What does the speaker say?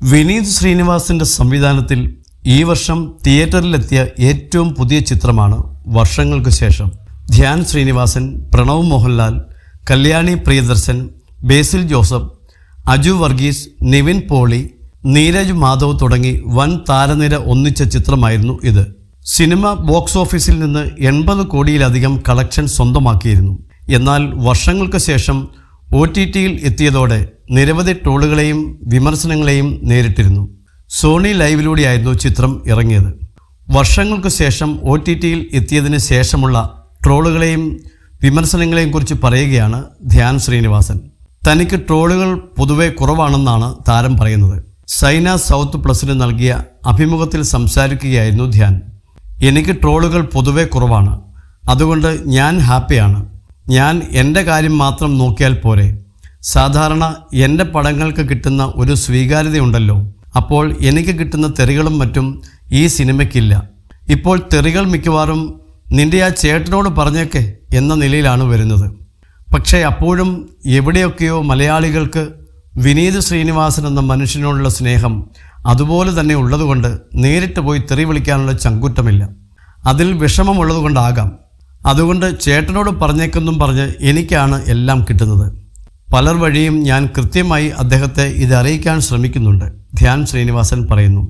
വിനീത് ശ്രീനിവാസിൻ്റെ സംവിധാനത്തിൽ ഈ വർഷം തിയേറ്ററിലെത്തിയ ഏറ്റവും പുതിയ ചിത്രമാണ് വർഷങ്ങൾക്ക് ശേഷം. ധ്യാൻ ശ്രീനിവാസൻ, പ്രണവ് മോഹൻലാൽ, കല്യാണി പ്രിയദർശൻ, ബേസിൽ ജോസഫ്, അജു വർഗീസ്, നിവിൻ പോളി, നീരജ് മാധവ് തുടങ്ങി വൻ താരനിര ഒന്നിച്ച ചിത്രമായിരുന്നു ഇത്. സിനിമ ബോക്സ് ഓഫീസിൽ നിന്ന് 80 കോടിയിലധികം കളക്ഷൻ സ്വന്തമാക്കിയിരുന്നു. എന്നാൽ വർഷങ്ങൾക്ക് ശേഷം OTTയിൽ എത്തിയതോടെ നിരവധി ട്രോളുകളെയും വിമർശനങ്ങളെയും നേരിട്ടിരുന്നു. സോണി ലൈവിലൂടെയായിരുന്നു ചിത്രം ഇറങ്ങിയത്. വർഷങ്ങൾക്ക് ശേഷം OTTയിൽ എത്തിയതിന് ശേഷമുള്ള ട്രോളുകളെയും വിമർശനങ്ങളെയും കുറിച്ച് പറയുകയാണ് ധ്യാൻ ശ്രീനിവാസൻ. തനിക്ക് ട്രോളുകൾ പൊതുവെ കുറവാണെന്നാണ് താരം പറയുന്നത്. സൈന സൗത്ത് പ്ലസിന് നൽകിയ അഭിമുഖത്തിൽ സംസാരിക്കുകയായിരുന്നു ധ്യാൻ. എനിക്ക് ട്രോളുകൾ പൊതുവെ കുറവാണ്, അതുകൊണ്ട് ഞാൻ ഹാപ്പിയാണ്. ഞാൻ എൻ്റെ കാര്യം മാത്രം നോക്കിയാൽ പോരെ. സാധാരണ എൻ്റെ പടങ്ങൾക്ക് കിട്ടുന്ന ഒരു സ്വീകാര്യതയുണ്ടല്ലോ, അപ്പോൾ എനിക്ക് കിട്ടുന്ന തെറികളും മറ്റും ഈ സിനിമയ്ക്കില്ല. ഇപ്പോൾ തെറികൾ മിക്കവാറും നിൻ്റെ ആ ചേട്ടനോട് പറഞ്ഞേക്കെ എന്ന നിലയിലാണ് വരുന്നത്. പക്ഷേ അപ്പോഴും എവിടെയൊക്കെയോ മലയാളികൾക്ക് വിനീത് ശ്രീനിവാസൻ എന്ന മനുഷ്യനോടുള്ള സ്നേഹം അതുപോലെ തന്നെ ഉള്ളതുകൊണ്ട് നേരിട്ട് പോയി തെറി വിളിക്കാനുള്ള ചങ്കുറ്റമില്ല. അതിൽ വിഷമമുള്ളതുകൊണ്ടാകാം. അതുകൊണ്ട് ചേട്ടനോട് പറഞ്ഞേക്കെന്നും പറഞ്ഞ് എനിക്കാണ് എല്ലാം കിട്ടുന്നത്. പലർ വഴിയും ഞാൻ കൃത്യമായി അദ്ദേഹത്തെ ഇത് അറിയിക്കാൻ ശ്രമിക്കുന്നുണ്ട്, ധ്യാൻ ശ്രീനിവാസൻ പറയുന്നു.